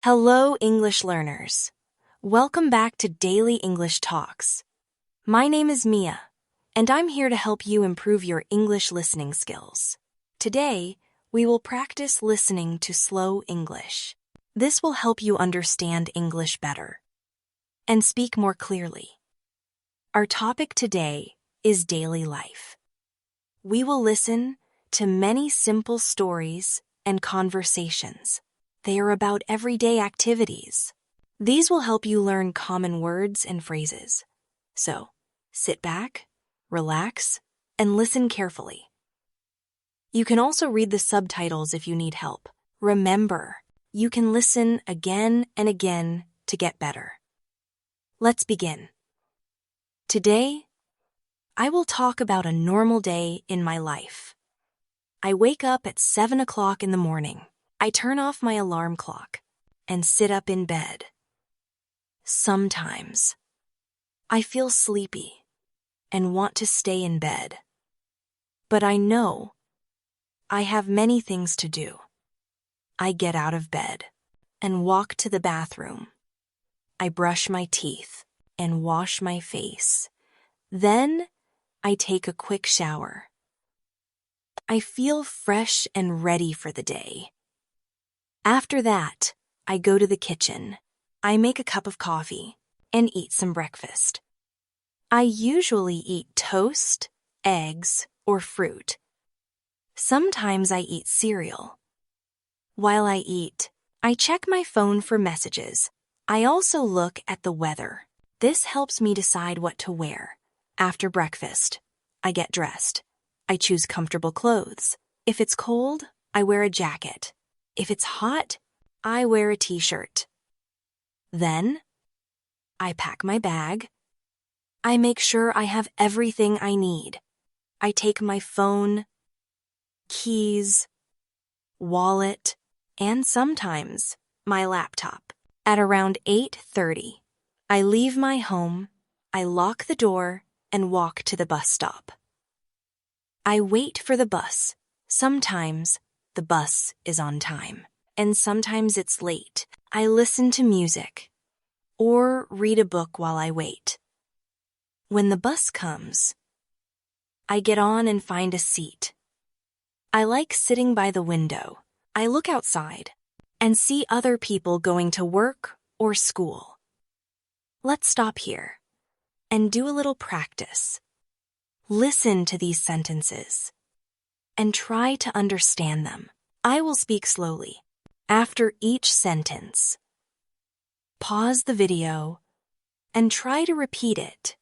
Hello, English learners. Welcome back to Daily English Talks. My name is Mia, and I'm here to help you improve your English listening skills. Today, we will practice listening to slow English. This will help you understand English better and speak more clearly. Our topic today is daily life. We will listen to many simple stories and conversations. They are about everyday activities. These will help you learn common words and phrases. So, sit back, relax, and listen carefully. You can also read the subtitles if you need help. Remember, you can listen again and again to get better. Let's begin. Today, I will talk about a normal day in my life. I wake up at 7 o'clock in the morning. I turn off my alarm clock and sit up in bed. Sometimes, I feel sleepy and want to stay in bed. But I know I have many things to do. I get out of bed and walk to the bathroom. I brush my teeth and wash my face. Then, I take a quick shower. I feel fresh and ready for the day. After that, I go to the kitchen. I make a cup of coffee and eat some breakfast. I usually eat toast, eggs, or fruit. Sometimes I eat cereal. While I eat, I check my phone for messages. I also look at the weather. This helps me decide what to wear. After breakfast, I get dressed. I choose comfortable clothes. If it's cold, I wear a jacket. If it's hot, I wear a t-shirt. Then, I pack my bag. I make sure I have everything I need. I take my phone, keys, wallet, and sometimes my laptop. At around 8:30, I leave my home, I lock the door, and walk to the bus stop. I wait for the bus. Sometimes, the bus is on time, and sometimes it's late. I listen to music or read a book while I wait. When the bus comes, I get on and find a seat. I like sitting by the window. I look outside and see other people going to work or school. Let's stop here and do a little practice. Listen to these sentences and try to understand them. I will speak slowly. After each sentence, pause the video and try to repeat it.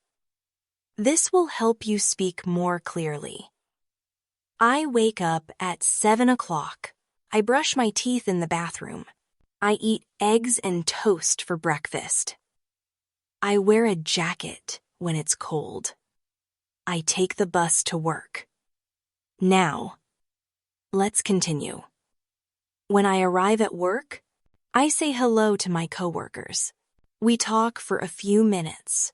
This will help you speak more clearly. I wake up at 7 o'clock. I brush my teeth in the bathroom. I eat eggs and toast for breakfast. I wear a jacket when it's cold. I take the bus to work. Now, let's continue. When I arrive at work, I say hello to my coworkers. We talk for a few minutes,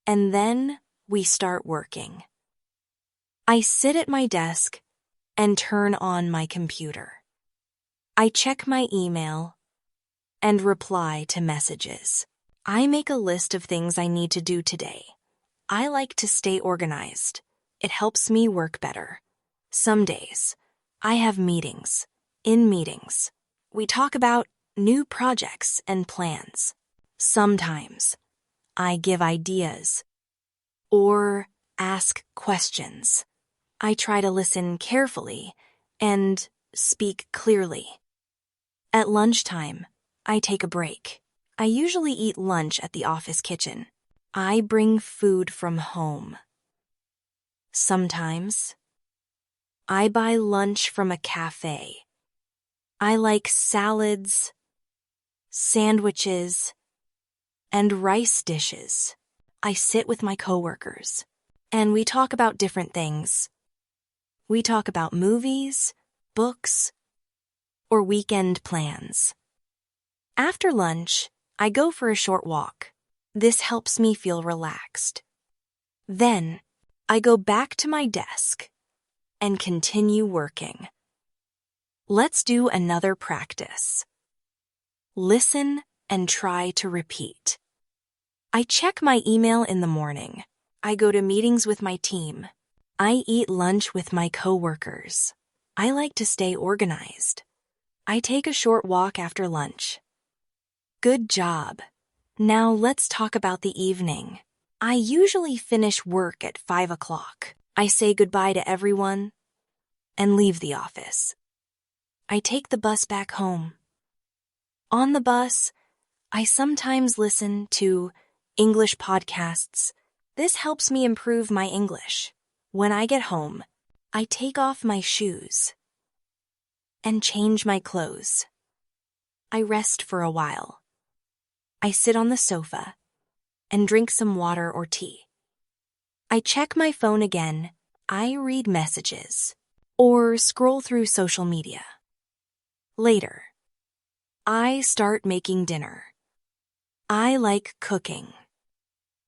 and then we start working. I sit at my desk and turn on my computer. I check my email and reply to messages. I make a list of things I need to do today. I like to stay organized. It helps me work better. Some days, I have meetings. In meetings, we talk about new projects and plans. Sometimes, I give ideas or ask questions. I try to listen carefully and speak clearly. At lunchtime, I take a break. I usually eat lunch at the office kitchen. I bring food from home. Sometimes, I buy lunch from a cafe. I like salads, sandwiches, and rice dishes. I sit with my coworkers, and we talk about different things. We talk about movies, books, or weekend plans. After lunch, I go for a short walk. This helps me feel relaxed. Then, I go back to my desk and continue working. Let's do another practice. listen, and try to repeat. I check my email in the morning. I go to meetings with my team. I eat lunch with my coworkers. I like to stay organized. I take a short walk after lunch. Good job. Now let's talk about the evening. I usually finish work at 5 o'clock. I say goodbye to everyone and leave the office. I take the bus back home. On the bus, I sometimes listen to English podcasts. This helps me improve my English. When I get home, I take off my shoes and change my clothes. I rest for a while. I sit on the sofa and drink some water or tea. I check my phone again. I read messages or scroll through social media. Later, I start making dinner. I like cooking.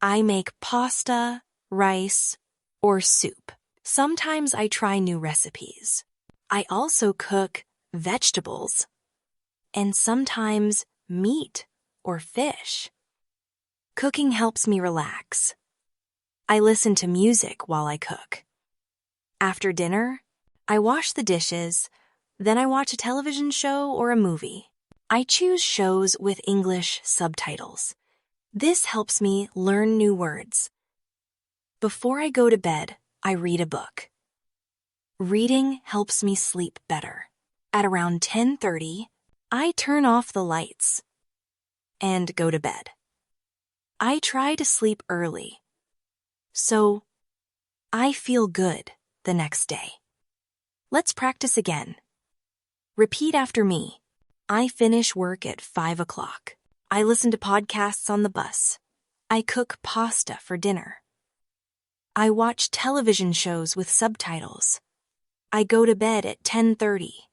I make pasta, rice, or soup. Sometimes I try new recipes. I also cook vegetables and sometimes meat or fish. Cooking helps me relax. I listen to music while I cook. After dinner, I wash the dishes, then I watch a television show or a movie. I choose shows with English subtitles. This helps me learn new words. Before I go to bed, I read a book. Reading helps me sleep better. At around 10:30, I turn off the lights and go to bed. I try to sleep early, so I feel good the next day. Let's practice again. Repeat after me. I finish work at 5 o'clock. I listen to podcasts on the bus. I cook pasta for dinner. I watch television shows with subtitles. I go to bed at 10:30.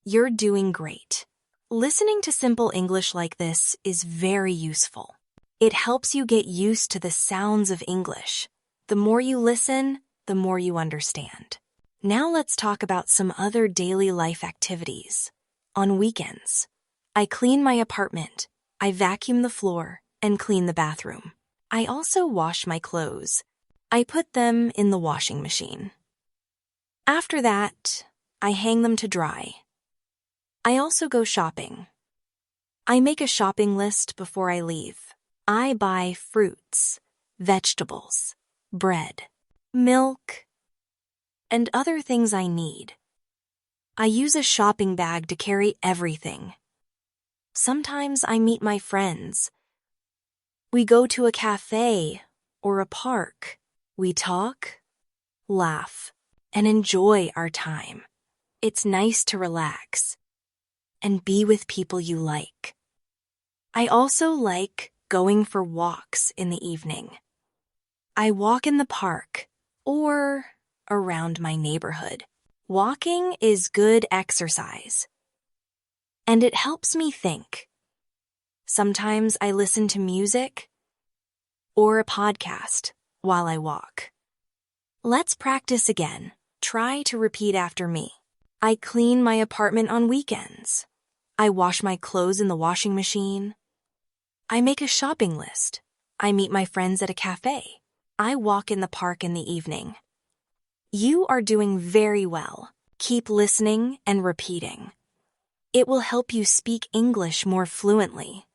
You're doing great. Listening to simple English like this is very useful. It helps you get used to the sounds of English. The more you listen, the more you understand. Now let's talk about some other daily life activities. On weekends, I clean my apartment, I vacuum the floor, and clean the bathroom. I also wash my clothes. I put them in the washing machine. After that, I hang them to dry. I also go shopping. I make a shopping list before I leave. I buy fruits, vegetables, bread, milk, and other things I need. I use a shopping bag to carry everything. Sometimes I meet my friends. We go to a cafe or a park. We talk, laugh, and enjoy our time. It's nice to relax and be with people you like. I also like going for walks in the evening. I walk in the park or around my neighborhood. Walking is good exercise, and it helps me think. Sometimes I listen to music or a podcast while I walk. Let's practice again. Try to repeat after me. I clean my apartment on weekends. I wash my clothes in the washing machine. I make a shopping list. I meet my friends at a cafe. I walk in the park in the evening. You are doing very well. Keep listening and repeating. It will help you speak English more fluently.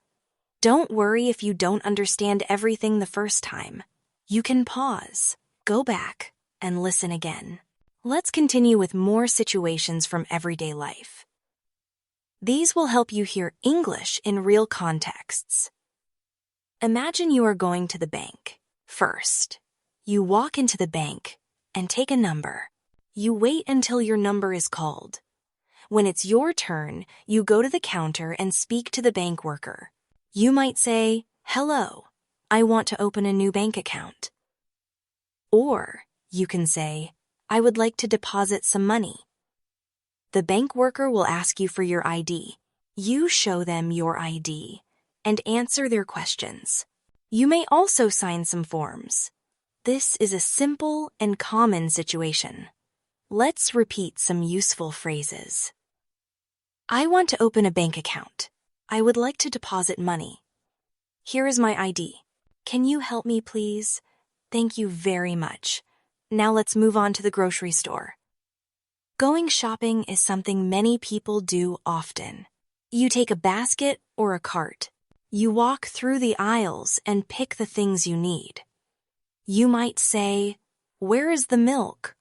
Don't worry if you don't understand everything the first time. You can pause, go back, and listen again. Let's continue with more situations from everyday life. These will help you hear English in real contexts. Imagine you are going to the bank. First, you walk into the bank and take a number. You wait until your number is called. When it's your turn, you go to the counter and speak to the bank worker. You might say, "Hello, I want to open a new bank account." Or you can say, "I would like to deposit some money." The bank worker will ask you for your ID. You show them your ID and answer their questions. You may also sign some forms. This is a simple and common situation. Let's repeat some useful phrases. I want to open a bank account. I would like to deposit money. Here is my ID. Can you help me, please? Thank you very much. Now let's move on to the grocery store. Going shopping is something many people do often. You take a basket or a cart. You walk through the aisles and pick the things you need. You might say, "Where is the milk?"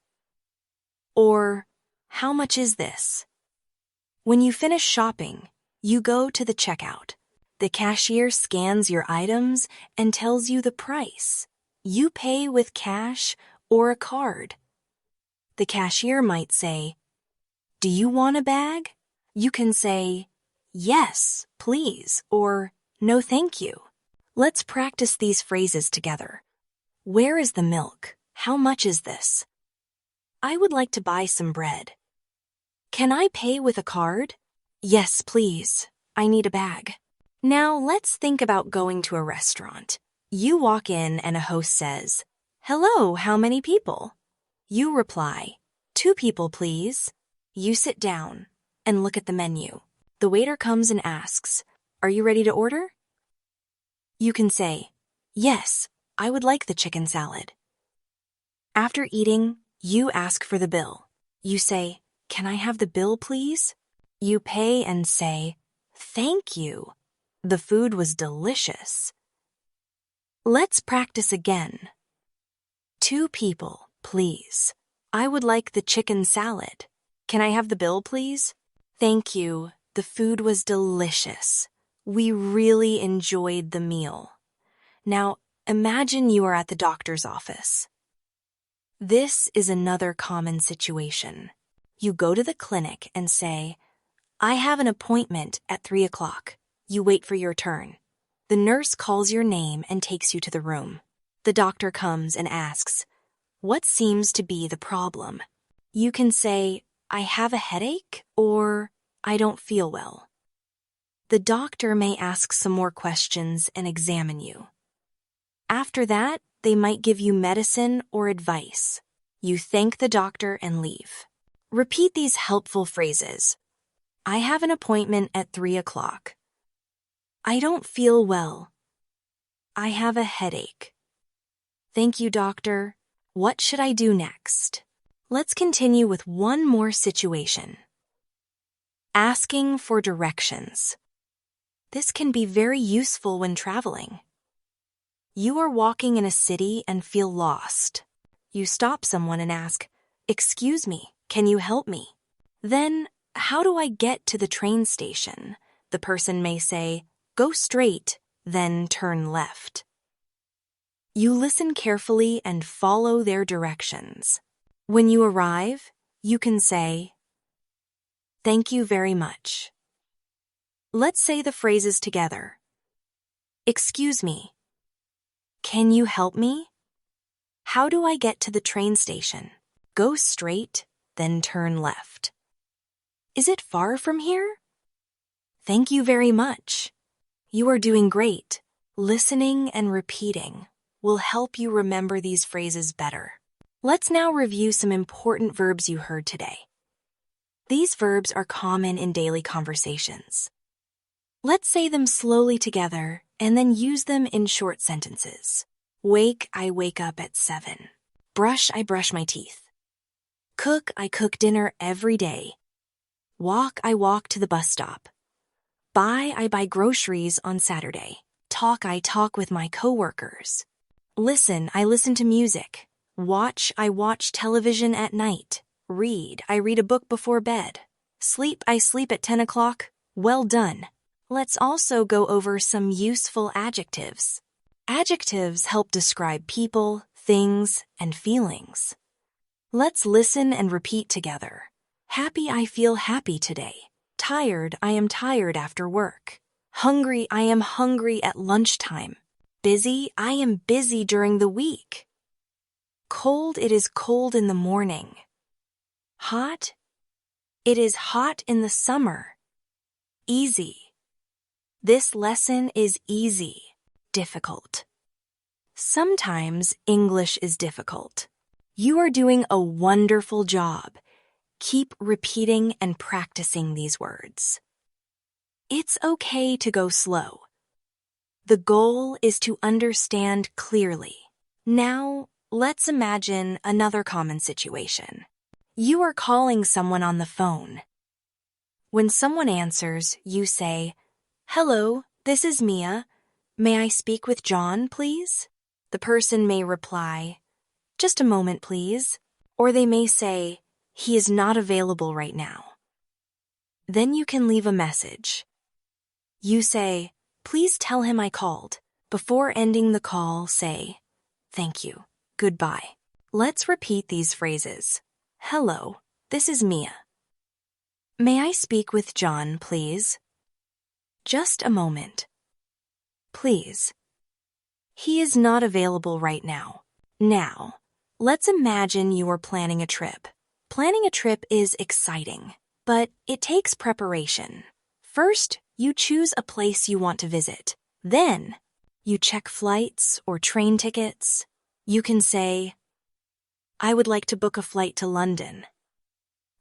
Or, "How much is this?" When you finish shopping, you go to the checkout. The cashier scans your items and tells you the price. You pay with cash or a card. The cashier might say, "Do you want a bag?" You can say, "Yes, please," or "No, thank you." Let's practice these phrases together. Where is the milk? How much is this? I would like to buy some bread. Can I pay with a card? Yes, please. I need a bag. Now let's think about going to a restaurant. You walk in and a host says, "Hello, how many people?" You reply, "2 people, please." You sit down and look at the menu. The waiter comes and asks, "Are you ready to order?" You can say, "Yes, I would like the chicken salad." After eating, you ask for the bill. You say, "Can I have the bill, please?" You pay and say, "Thank you. The food was delicious." Let's practice again. 2 people, please. I would like the chicken salad. Can I have the bill, please? Thank you. The food was delicious. We really enjoyed the meal. Now, imagine you are at the doctor's office. This is another common situation. You go to the clinic and say, "I have an appointment at 3 o'clock. You wait for your turn. The nurse calls your name and takes you to the room. The doctor comes and asks, "What seems to be the problem?" You can say, "I have a headache," or "I don't feel well." The doctor may ask some more questions and examine you. After that, they might give you medicine or advice. You thank the doctor and leave. Repeat these helpful phrases. I have an appointment at 3 o'clock. I don't feel well. I have a headache. Thank you, doctor. What should I do next? Let's continue with one more situation. Asking for directions. This can be very useful when traveling. You are walking in a city and feel lost. You stop someone and ask, "Excuse me, can you help me?" Then, "How do I get to the train station?" The person may say, "Go straight, then turn left." You listen carefully and follow their directions. When you arrive, you can say, "Thank you very much." Let's say the phrases together. Excuse me. Can you help me? How do I get to the train station? Go straight, then turn left. Is it far from here? Thank you very much. You are doing great. Listening and repeating will help you remember these phrases better. Let's now review some important verbs you heard today. These verbs are common in daily conversations. Let's say them slowly together and then use them in short sentences. Wake, I wake up at 7. Brush, I brush my teeth. Cook, I cook dinner every day. Walk, I walk to the bus stop. Buy, I buy groceries on Saturday. Talk, I talk with my coworkers. Listen, I listen to music. Watch, I watch television at night. Read, I read a book before bed. Sleep, I sleep at 10 o'clock. Well done. Let's also go over some useful adjectives. Adjectives help describe people, things, and feelings. Let's listen and repeat together. Happy, I feel happy today. Tired, I am tired after work. Hungry, I am hungry at lunchtime. Busy, I am busy during the week. Cold, it is cold in the morning. Hot, it is hot in the summer. Easy. This lesson is easy. Difficult. Sometimes English is difficult. You are doing a wonderful job. Keep repeating and practicing these words. It's okay to go slow. The goal is to understand clearly. Now, let's imagine another common situation. You are calling someone on the phone. When someone answers, you say, "Hello, this is Mia. May I speak with John, please?" The person may reply, "Just a moment, please." Or they may say, "He is not available right now." Then you can leave a message. You say, "Please tell him I called." Before ending the call, say, "Thank you. Goodbye." Let's repeat these phrases. Hello, this is Mia. May I speak with John, please? Just a moment. Please. He is not available right now. Now, let's imagine you are planning a trip. Planning a trip is exciting, but it takes preparation. First, you choose a place you want to visit. Then, you check flights or train tickets. You can say, "I would like to book a flight to London."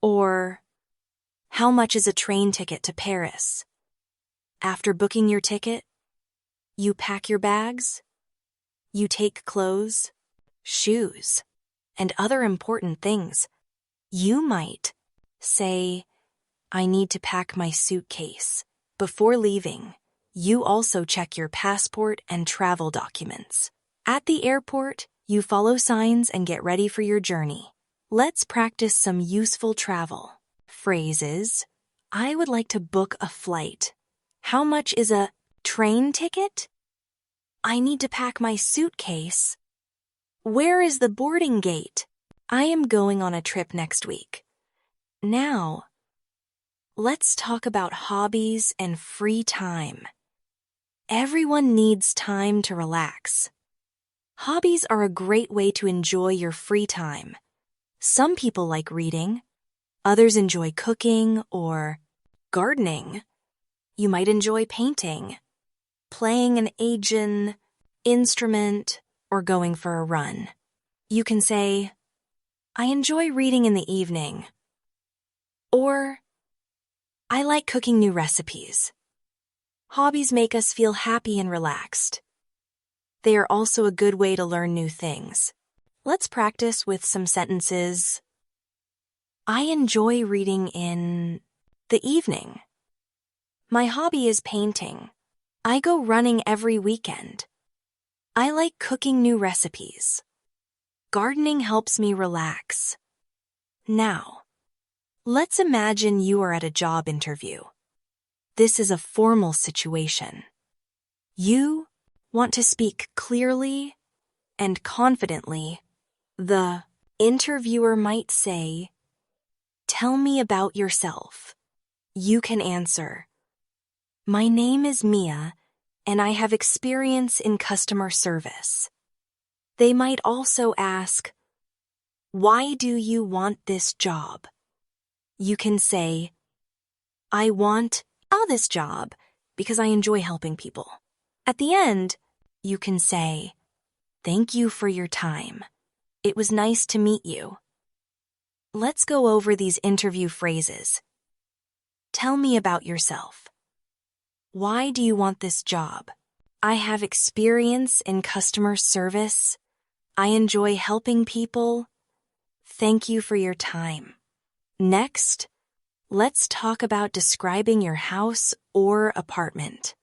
Or, "How much is a train ticket to Paris?" After booking your ticket, you pack your bags. You take clothes, shoes, and other important things. You might say, "I need to pack my suitcase." Before leaving, you also check your passport and travel documents. At the airport, you follow signs and get ready for your journey. Let's practice some useful travel phrases. I would like to book a flight. How much is a train ticket? I need to pack my suitcase. Where is the boarding gate? I am going on a trip next week. Now, let's talk about hobbies and free time. Everyone needs time to relax. Hobbies are a great way to enjoy your free time. Some people like reading. Others enjoy cooking or gardening. You might enjoy painting, playing an Asian instrument, or going for a run. You can say, "I enjoy reading in the evening." Or, "I like cooking new recipes." Hobbies make us feel happy and relaxed. They are also a good way to learn new things. Let's practice with some sentences. I enjoy reading in the evening. My hobby is painting. I go running every weekend. I like cooking new recipes. Gardening helps me relax. Now, let's imagine you are at a job interview. This is a formal situation. You want to speak clearly and confidently. The interviewer might say, "Tell me about yourself." You can answer, "My name is Mia, and I have experience in customer service." They might also ask, "Why do you want this job?" You can say, "I want this job because I enjoy helping people." At the end, you can say, "Thank you for your time. It was nice to meet you." Let's go over these interview phrases. Tell me about yourself. Why do you want this job? I have experience in customer service. I enjoy helping people. Thank you for your time. Next, let's talk about describing your house or apartment.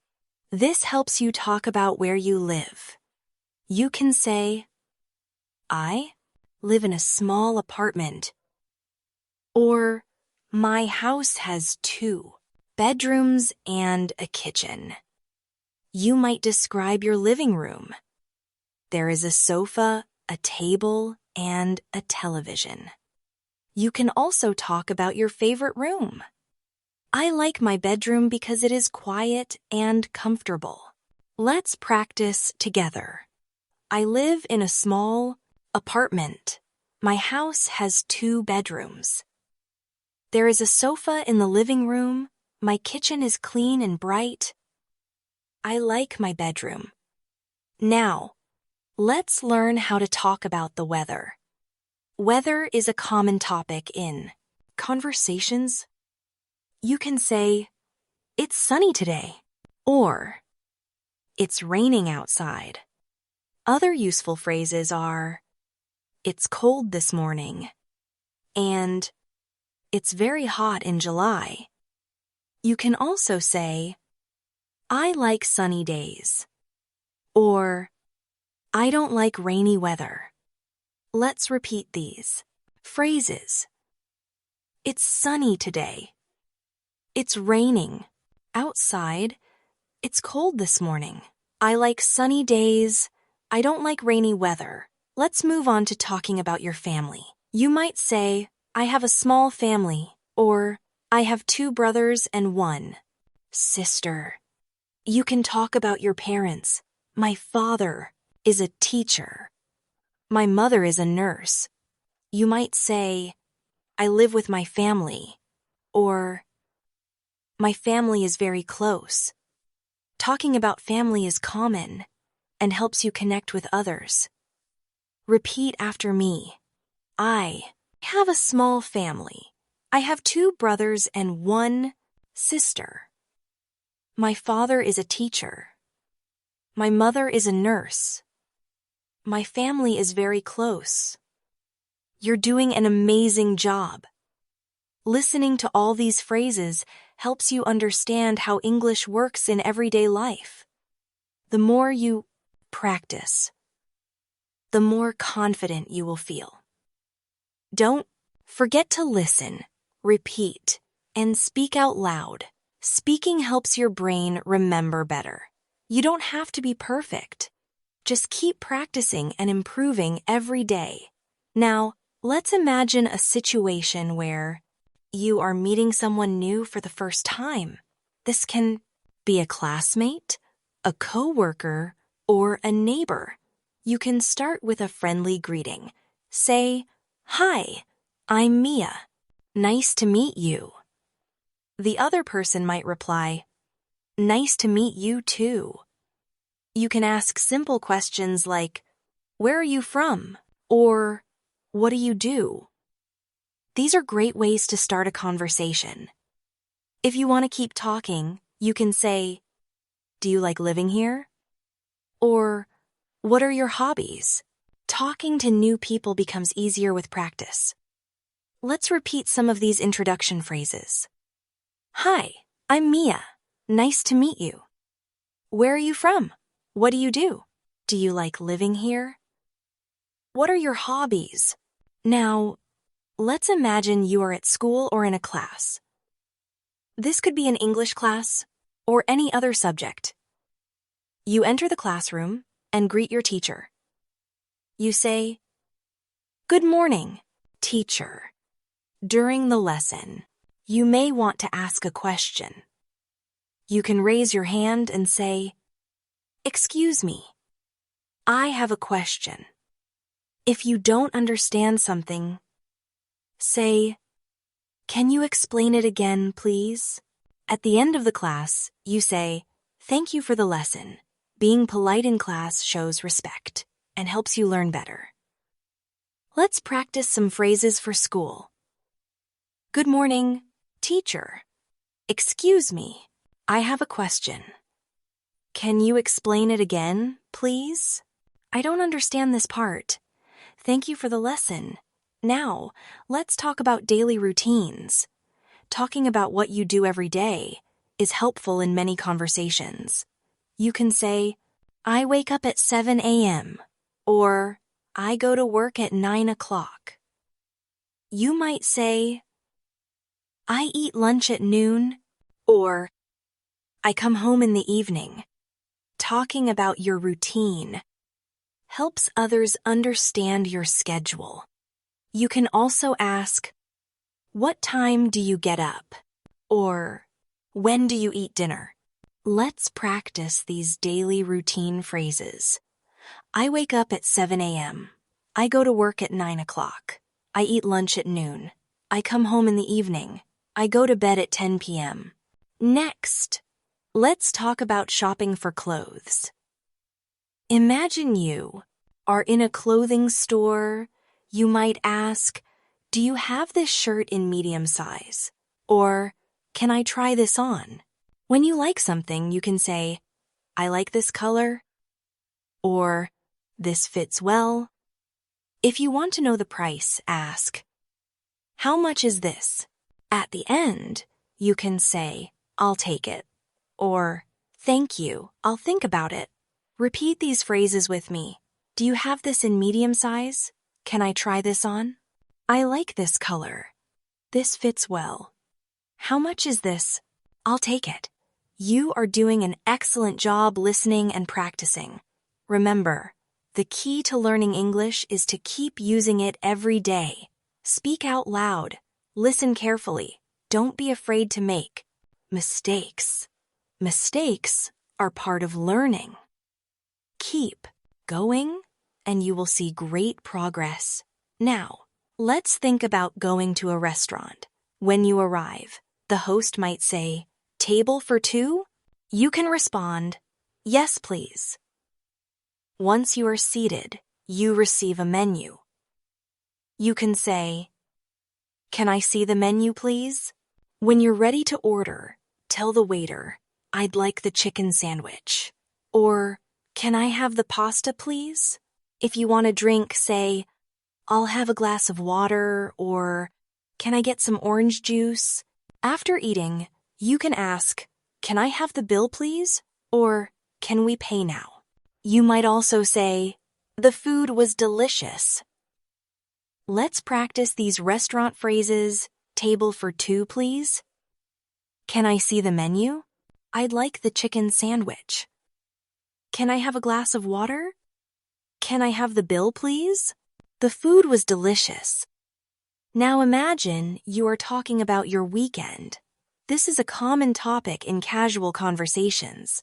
This helps you talk about where you live. You can say, "I live in a small apartment," or "My house has 2 bedrooms and a kitchen." You might describe your living room. There is a sofa, a table, and a television. You can also talk about your favorite room. I like my bedroom because it is quiet and comfortable. Let's practice together. I live in a small apartment. My house has 2 bedrooms. There is a sofa in the living room. My kitchen is clean and bright. I like my bedroom. Now, let's learn how to talk about the weather. Weather is a common topic in conversations. You can say, It's sunny today. Or, it's raining outside. Other useful phrases are, it's cold this morning, and it's very hot in July. You can also say, I like sunny days, or I don't like rainy weather. Let's repeat these phrases. It's sunny today. It's raining outside. It's cold this morning. I like sunny days. I don't like rainy weather. Let's move on to talking about your family. You might say, I have a small family, or I have 2 brothers and 1 sister. You can talk about your parents. My father is a teacher. My mother is a nurse. You might say, I live with my family, or my family is very close. Talking about family is common and helps you connect with others. Repeat after me. I have a small family. I have 2 brothers and 1 sister. My father is a teacher. My mother is a nurse. My family is very close. You're doing an amazing job. Listening to all these phrases helps you understand how English works in everyday life. The more you practice, the more confident you will feel. Don't forget to listen, repeat, and speak out loud. Speaking helps your brain remember better. You don't have to be perfect. Just keep practicing and improving every day. Now, let's imagine a situation where you are meeting someone new for the first time. This can be a classmate, a coworker, or a neighbor. You can start with a friendly greeting. Say, Hi, I'm Mia. Nice to meet you. The other person might reply, Nice to meet you too. You can ask simple questions like, Where are you from? Or, What do you do? These are great ways to start a conversation. If you want to keep talking, you can say, Do you like living here? Or, What are your hobbies? Talking to new people becomes easier with practice. Let's repeat some of these introduction phrases. Hi, I'm Mia. Nice to meet you. Where are you from? What do you do? Do you like living here? What are your hobbies? Now, let's imagine you are at school or in a class. This could be an English class or any other subject. You enter the classroom and greet your teacher. You say, Good morning, teacher. During the lesson, you may want to ask a question. You can raise your hand and say, Excuse me, I have a question. If you don't understand something, say, Can you explain it again, please? At the end of the class, you say, Thank you for the lesson. Being polite in class shows respect and helps you learn better. Let's practice some phrases for school. Good morning, teacher. Excuse me, I have a question. Can you explain it again, please? I don't understand this part. Thank you for the lesson. Now, let's talk about daily routines. Talking about what you do every day is helpful in many conversations. You can say, I wake up at 7 a.m. or I go to work at 9 o'clock. You might say, I eat lunch at noon, or I come home in the evening. Talking about your routine helps others understand your schedule. You can also ask, What time do you get up? Or, When do you eat dinner? Let's practice these daily routine phrases. I wake up at 7 a.m. I go to work at 9 o'clock. I eat lunch at noon. I come home in the evening. I go to bed at 10 p.m. Next, let's talk about shopping for clothes. Imagine you are in a clothing store. You might ask, Do you have this shirt in medium size? Or, Can I try this on? When you like something, you can say, I like this color, or this fits well. If you want to know the price, ask, how much is this? At the end, you can say, I'll take it, or thank you, I'll think about it. Repeat these phrases with me. Do you have this in medium size? Can I try this on? I like this color. This fits well. How much is this? I'll take it. You are doing an excellent job listening and practicing. Remember, the key to learning English is to keep using it every day. Speak out loud. Listen carefully. Don't be afraid to make mistakes. Mistakes are part of learning. Keep going, and you will see great progress. Now, let's think about going to a restaurant. When you arrive, the host might say, table for two? You can respond, yes, please. Once you are seated, you receive a menu. You can say, can I see the menu, please? When you're ready to order, tell the waiter, I'd like the chicken sandwich. Or, can I have the pasta, please? If you want a drink, say, I'll have a glass of water, or can I get some orange juice? After eating, you can ask, can I have the bill, please? Or, can we pay now? You might also say, the food was delicious. Let's practice these restaurant phrases. Table for two, please. Can I see the menu? I'd like the chicken sandwich. Can I have a glass of water? Can I have the bill, please? The food was delicious. Now imagine you are talking about your weekend. This is a common topic in casual conversations.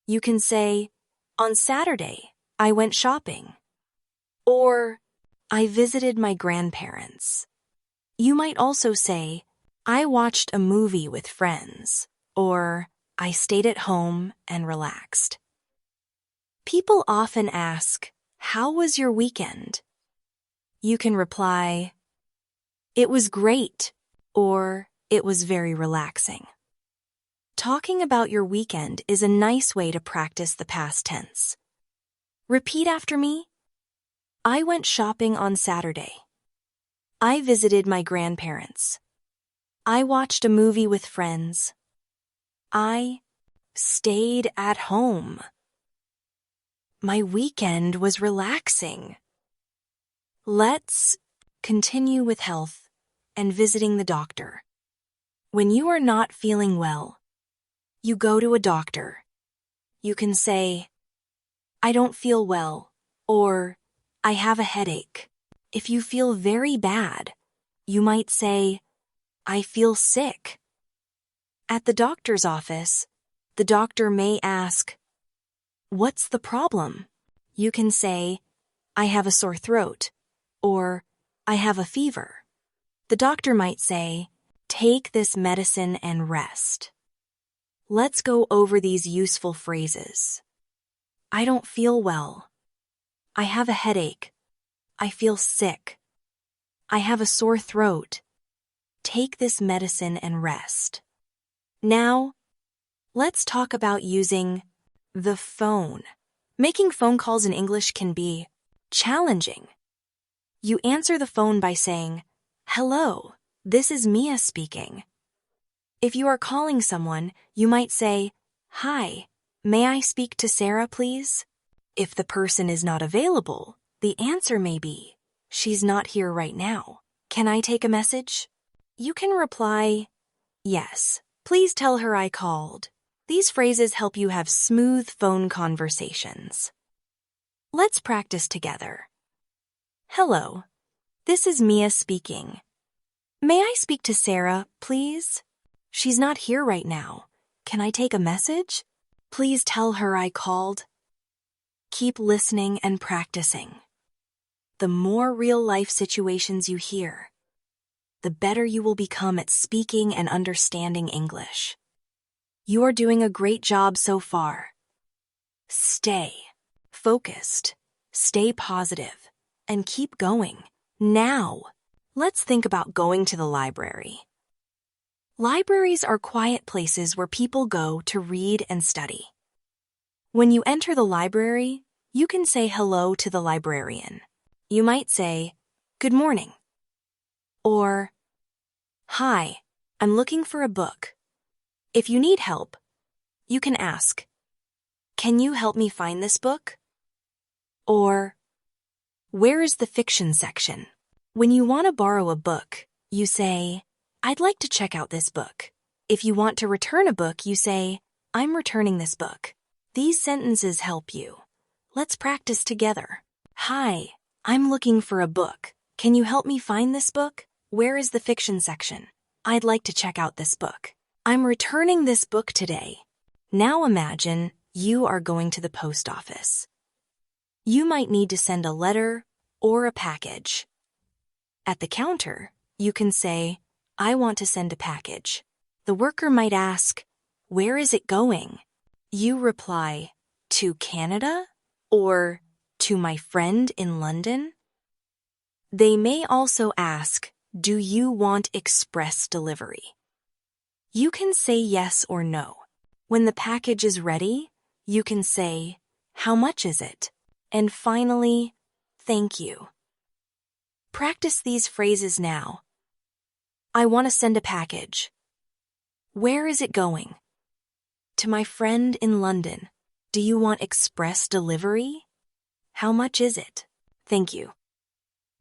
You can say, on Saturday, I went shopping. Or, I visited my grandparents. You might also say, I watched a movie with friends. Or, I stayed at home and relaxed. People often ask, how was your weekend? You can reply, it was great, or it was very relaxing. Talking about your weekend is a nice way to practice the past tense. Repeat after me. I went shopping on Saturday. I visited my grandparents. I watched a movie with friends. I stayed at home. My weekend was relaxing. Let's continue with health and visiting the doctor. When you are not feeling well, you go to a doctor. You can say, I don't feel well, or I have a headache. If you feel very bad, you might say, I feel sick. At the doctor's office, the doctor may ask, what's the problem? You can say, I have a sore throat, or I have a fever. The doctor might say, take this medicine and rest. Let's go over these useful phrases. I don't feel well. I have a headache. I feel sick. I have a sore throat. Take this medicine and rest. Now, let's talk about using the phone. Making phone calls in English can be challenging. You answer the phone by saying, hello, this is Mia speaking. If you are calling someone, you might say, hi, may I speak to Sarah, please? If the person is not available, the answer may be, she's not here right now. Can I take a message? You can reply, yes, please tell her I called. These phrases help you have smooth phone conversations. Let's practice together. Hello, this is Mia speaking. May I speak to Sarah, please? She's not here right now. Can I take a message? Please tell her I called. Keep listening and practicing. The more real-life situations you hear, the better you will become at speaking and understanding English. You are doing a great job so far. Stay focused, stay positive, and keep going. Now, let's think about going to the library. Libraries are quiet places where people go to read and study. When you enter the library, you can say hello to the librarian. You might say, "Good morning," or, "Hi, I'm looking for a book." If you need help, you can ask, "Can you help me find this book?" Or, "Where is the fiction section?" When you want to borrow a book, you say, "I'd like to check out this book." If you want to return a book, you say, "I'm returning this book." These sentences help you. Let's practice together. Hi, I'm looking for a book. Can you help me find this book? Where is the fiction section? I'd like to check out this book. I'm returning this book today. Now imagine you are going to the post office. You might need to send a letter or a package. At the counter, you can say, "I want to send a package." The worker might ask, "Where is it going?" You reply, "To Canada?" or "To my friend in London." They may also ask, "Do you want express delivery?" You can say yes or no. When the package is ready, you can say, "How much is it?" And finally, "Thank you." Practice these phrases now. I want to send a package. Where is it going? To my friend in London. Do you want express delivery? How much is it? Thank you.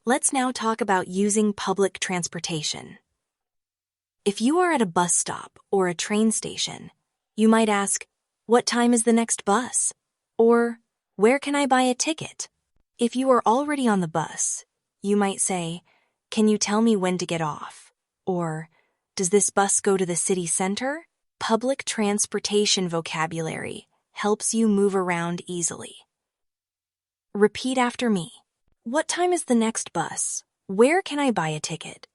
Let's now talk about using public transportation. If you are at a bus stop or a train station, you might ask, "What time is the next bus?" Or, "Where can I buy a ticket?" If you are already on the bus, you might say, "Can you tell me when to get off?" Or, "Does this bus go to the city center?" Public transportation vocabulary helps you move around easily. Repeat after me. What time is the next bus? Where can I buy a ticket?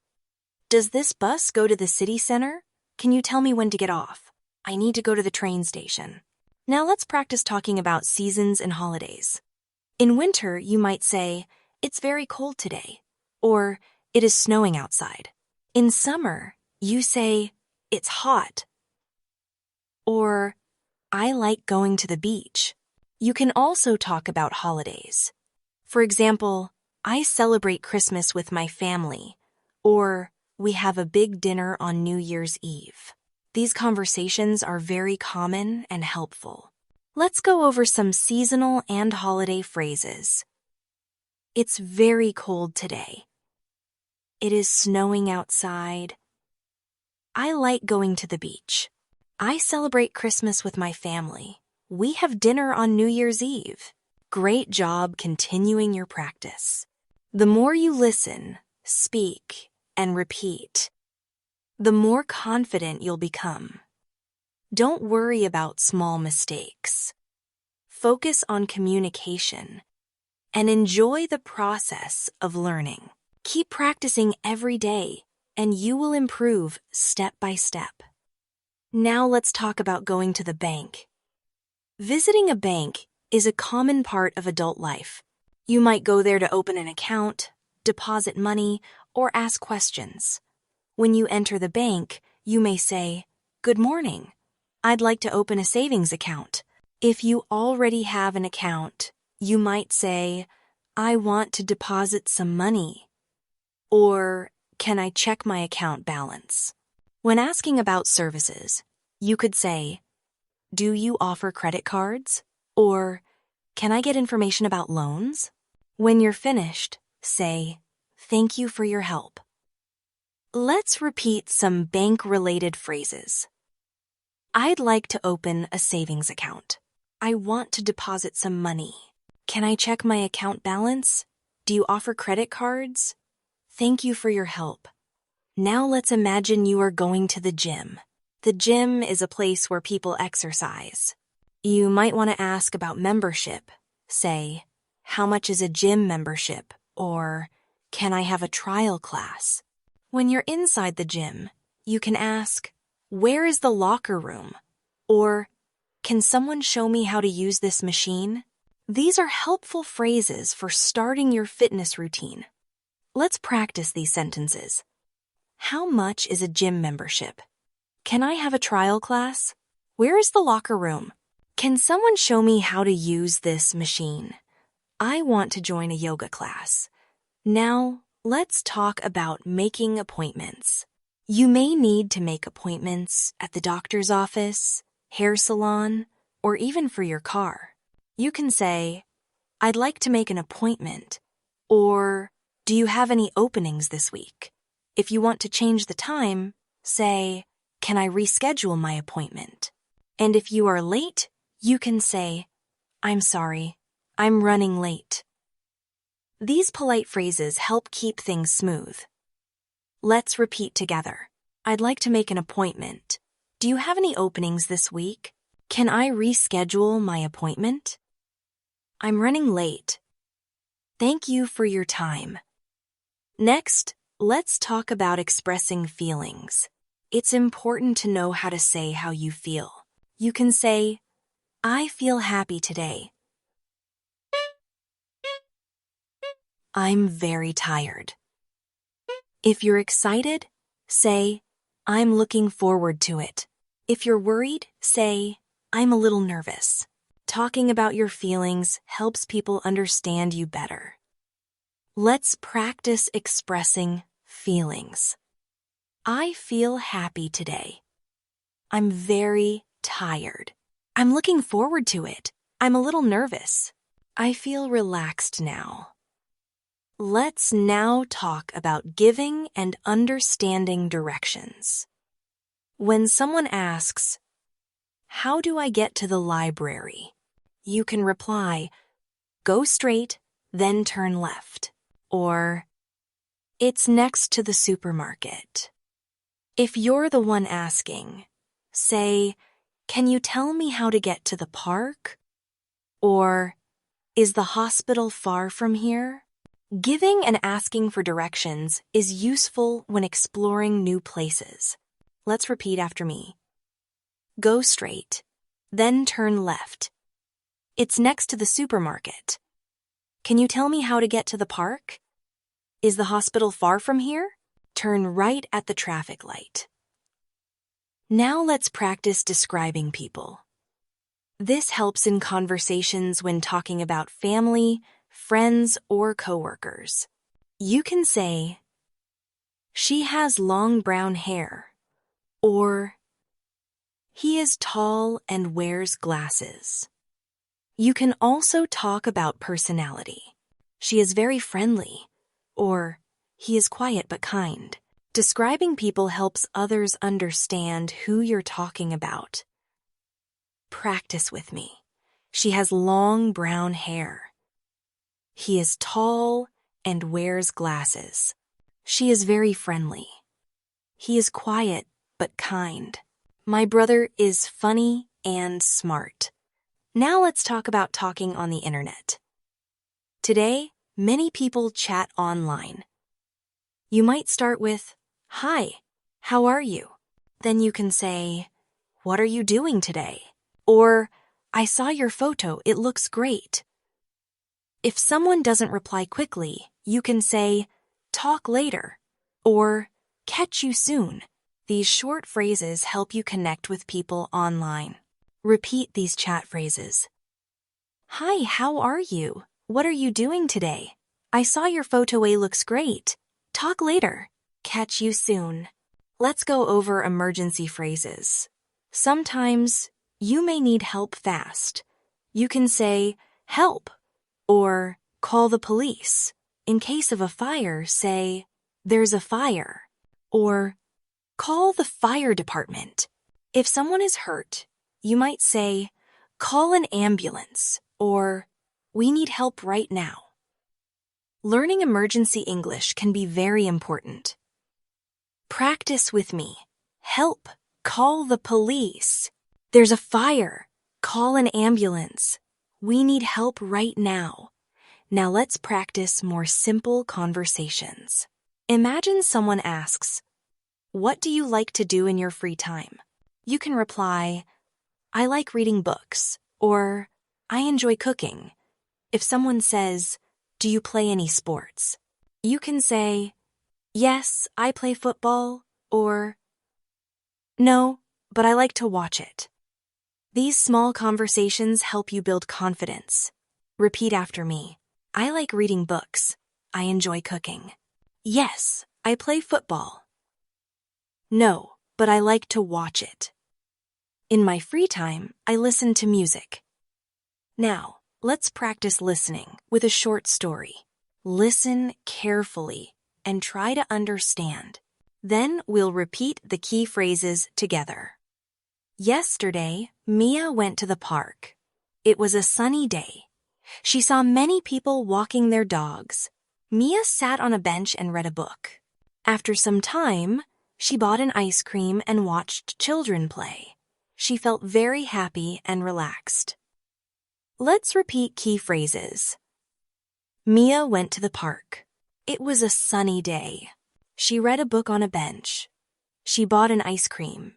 Does this bus go to the city center? Can you tell me when to get off? I need to go to the train station. Now let's practice talking about seasons and holidays. In winter, you might say, "It's very cold today," or "It is snowing outside." In summer, you say, "It's hot," or "I like going to the beach." You can also talk about holidays. For example, "I celebrate Christmas with my family," or "We have a big dinner on New Year's Eve." These conversations are very common and helpful. Let's go over some seasonal and holiday phrases. It's very cold today. It is snowing outside. I like going to the beach. I celebrate Christmas with my family. We have dinner on New Year's Eve. Great job continuing your practice. The more you listen, speak, and repeat, the more confident you'll become. Don't worry about small mistakes. Focus on communication and enjoy the process of learning. Keep practicing every day, and you will improve step by step. Now let's talk about going to the bank. Visiting a bank is a common part of adult life. You might go there to open an account, deposit money, or ask questions. When you enter the bank, you may say, "Good morning. I'd like to open a savings account." If you already have an account, you might say, "I want to deposit some money," or "Can I check my account balance?" When asking about services, you could say, "Do you offer credit cards?" Or, "Can I get information about loans?" When you're finished, say, "Thank you for your help." Let's repeat some bank-related phrases. I'd like to open a savings account. I want to deposit some money. Can I check my account balance? Do you offer credit cards? Thank you for your help. Now let's imagine you are going to the gym. The gym is a place where people exercise. You might want to ask about membership. Say, "How much is a gym membership?" Or, "Can I have a trial class?" When you're inside the gym, you can ask, "Where is the locker room?" Or, "Can someone show me how to use this machine?" These are helpful phrases for starting your fitness routine. Let's practice these sentences. How much is a gym membership? Can I have a trial class? Where is the locker room? Can someone show me how to use this machine? I want to join a yoga class. Now, let's talk about making appointments. You may need to make appointments at the doctor's office, hair salon, or even for your car. You can say, I'd like to make an appointment, or do you have any openings this week? If you want to change the time, say, can I reschedule my appointment? And if you are late, you can say, I'm sorry, I'm running late. These polite phrases help keep things smooth. Let's repeat together. I'd like to make an appointment. Do you have any openings this week? Can I reschedule my appointment? I'm running late. Thank you for your time. Next, let's talk about expressing feelings. It's important to know how to say how you feel. You can say, I feel happy today. I'm very tired. If you're excited, say, I'm looking forward to it. If you're worried, say, I'm a little nervous. Talking about your feelings helps people understand you better. Let's practice expressing feelings. I feel happy today. I'm very tired. I'm looking forward to it. I'm a little nervous. I feel relaxed now. Let's now talk about giving and understanding directions. When someone asks, how do I get to the library? You can reply, go straight, then turn left. Or, it's next to the supermarket. If you're the one asking, say, can you tell me how to get to the park? Or, is the hospital far from here? Giving and asking for directions is useful when exploring new places. Let's repeat after me. Go straight, then turn left. It's next to the supermarket. Can you tell me how to get to the park? Is the hospital far from here? Turn right at the traffic light. Now let's practice describing people. This helps in conversations when talking about family, friends, or coworkers. You can say, she has long brown hair, or he is tall and wears glasses. You can also talk about personality. She is very friendly, or he is quiet but kind. Describing people helps others understand who you're talking about. Practice with me. She has long brown hair. He is tall and wears glasses. She is very friendly. He is quiet but kind. My brother is funny and smart. Now let's talk about talking on the internet. Today, many people chat online. You might start with, hi, how are you? Then you can say, what are you doing today? Or, I saw your photo, it looks great. If someone doesn't reply quickly, you can say, talk later, or catch you soon. These short phrases help you connect with people online. Repeat these chat phrases. Hi, how are you? What are you doing today? I saw your photo, it looks great. Talk later. Catch you soon. Let's go over emergency phrases. Sometimes you may need help fast. You can say, help, or call the police. In case of a fire, say, there's a fire, or call the fire department. If someone is hurt, you might say, call an ambulance, or we need help right now. Learning emergency English can be very important. Practice with me. Help. Call the police. There's a fire. Call an ambulance. We need help right now. Now let's practice more simple conversations. Imagine someone asks, what do you like to do in your free time? You can reply, I like reading books, or I enjoy cooking. If someone says, do you play any sports? You can say, yes, I play football, or No, but I like to watch it. These small conversations help you build confidence. Repeat after me. I like reading books. I enjoy cooking. Yes, I play football. No, but I like to watch it. In my free time, I listen to music. Now, let's practice listening with a short story. Listen carefully and try to understand. Then we'll repeat the key phrases together. Yesterday, Mia went to the park. It was a sunny day. She saw many people walking their dogs. Mia sat on a bench and read a book. After some time, she bought an ice cream and watched children play. She felt very happy and relaxed. Let's repeat key phrases. Mia went to the park. It was a sunny day. She read a book on a bench. She bought an ice cream.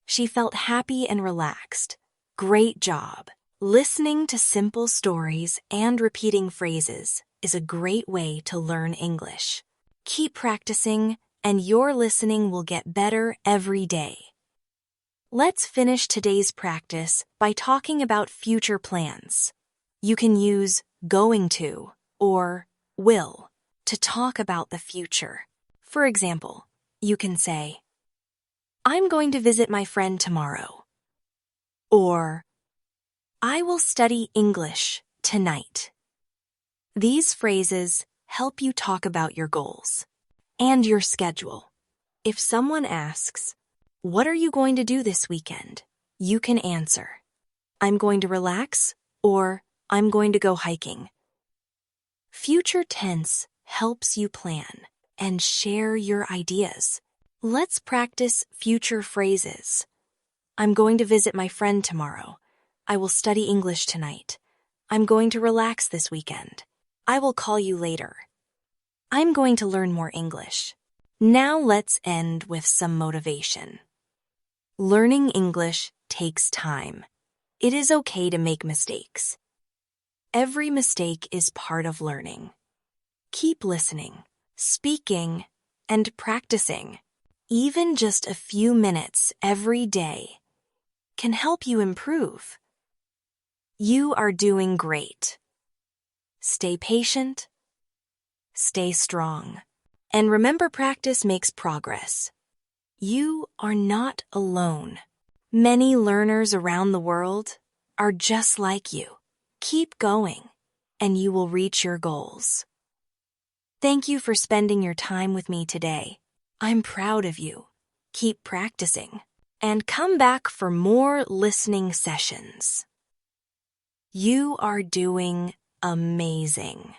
She felt happy and relaxed. Great job! Listening to simple stories and repeating phrases is a great way to learn English. Keep practicing, and your listening will get better every day. Let's finish today's practice by talking about future plans. You can use going to or will to talk about the future. For example, you can say, I'm going to visit my friend tomorrow. Or, I will study English tonight. These phrases help you talk about your goals and your schedule. If someone asks, what are you going to do this weekend? You can answer, I'm going to relax, or I'm going to go hiking. Future tense helps you plan and share your ideas. Let's practice future phrases. I'm going to visit my friend tomorrow. I will study English tonight. I'm going to relax this weekend. I will call you later. I'm going to learn more English. Now let's end with some motivation. Learning English takes time. It is okay to make mistakes. Every mistake is part of learning. Keep listening, speaking, and practicing. Even just a few minutes every day can help you improve. You are doing great. Stay patient, stay strong, and remember practice makes progress. You are not alone. Many learners around the world are just like you. Keep going, and you will reach your goals. Thank you for spending your time with me today. I'm proud of you. Keep practicing, and come back for more listening sessions. You are doing amazing.